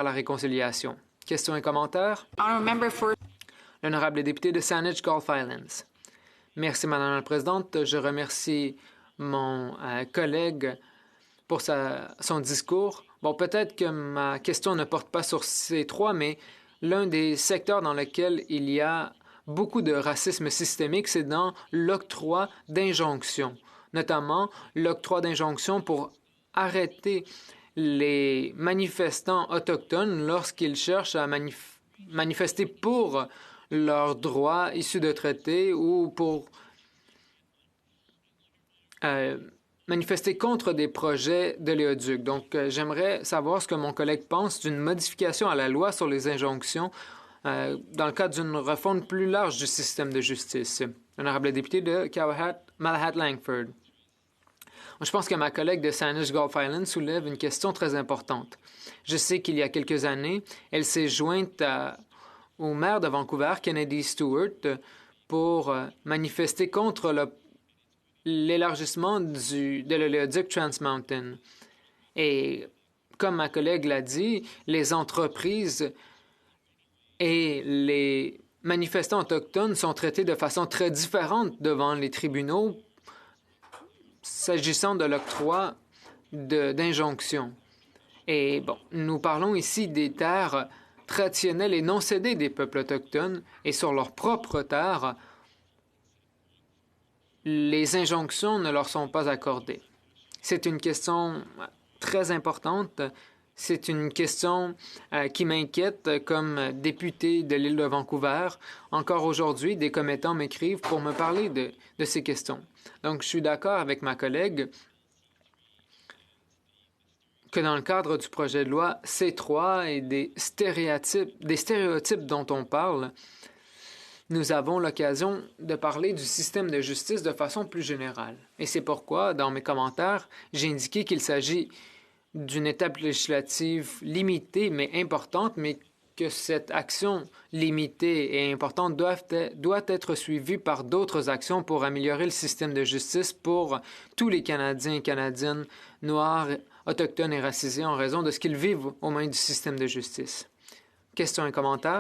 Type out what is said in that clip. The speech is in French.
la réconciliation. Questions et commentaires? L'honorable député de Saanich Gulf Islands. Merci, Madame la Présidente. Je remercie mon collègue pour son discours. Bon, peut-être que ma question ne porte pas sur ces trois, mais l'un des secteurs dans lequel il y a beaucoup de racisme systémique, c'est dans l'octroi d'injonctions, notamment l'octroi d'injonctions pour arrêter les manifestants autochtones lorsqu'ils cherchent à manifester pour leurs droits issus de traités ou pour manifester contre des projets de l'éoduc. Donc, j'aimerais savoir ce que mon collègue pense d'une modification à la loi sur les injonctions dans le cadre d'une refonte plus large du système de justice. Honorable député de Malahat-Langford. Je pense que ma collègue de Saanich Gulf Islands soulève une question très importante. Je sais qu'il y a quelques années, elle s'est jointe au maire de Vancouver, Kennedy Stewart, pour manifester contre l'élargissement de l'oléoduc Trans Mountain. Et comme ma collègue l'a dit, les entreprises et les manifestants autochtones sont traités de façon très différente devant les tribunaux s'agissant de l'octroi d'injonctions. Et bon, nous parlons ici des terres traditionnelles et non cédées des peuples autochtones, et sur leurs propres terres, les injonctions ne leur sont pas accordées. C'est une question très importante. C'est une question qui m'inquiète comme député de l'île de Vancouver. Encore aujourd'hui, des commettants m'écrivent pour me parler de ces questions. Donc, je suis d'accord avec ma collègue que dans le cadre du projet de loi C3 et des stéréotypes dont on parle, nous avons l'occasion de parler du système de justice de façon plus générale. Et c'est pourquoi, dans mes commentaires, j'ai indiqué qu'il s'agit d'une étape législative limitée mais importante, mais que cette action limitée et importante doit être suivie par d'autres actions pour améliorer le système de justice pour tous les Canadiens et Canadiennes noirs, autochtones et racisés en raison de ce qu'ils vivent au sein du système de justice. Questions et commentaires?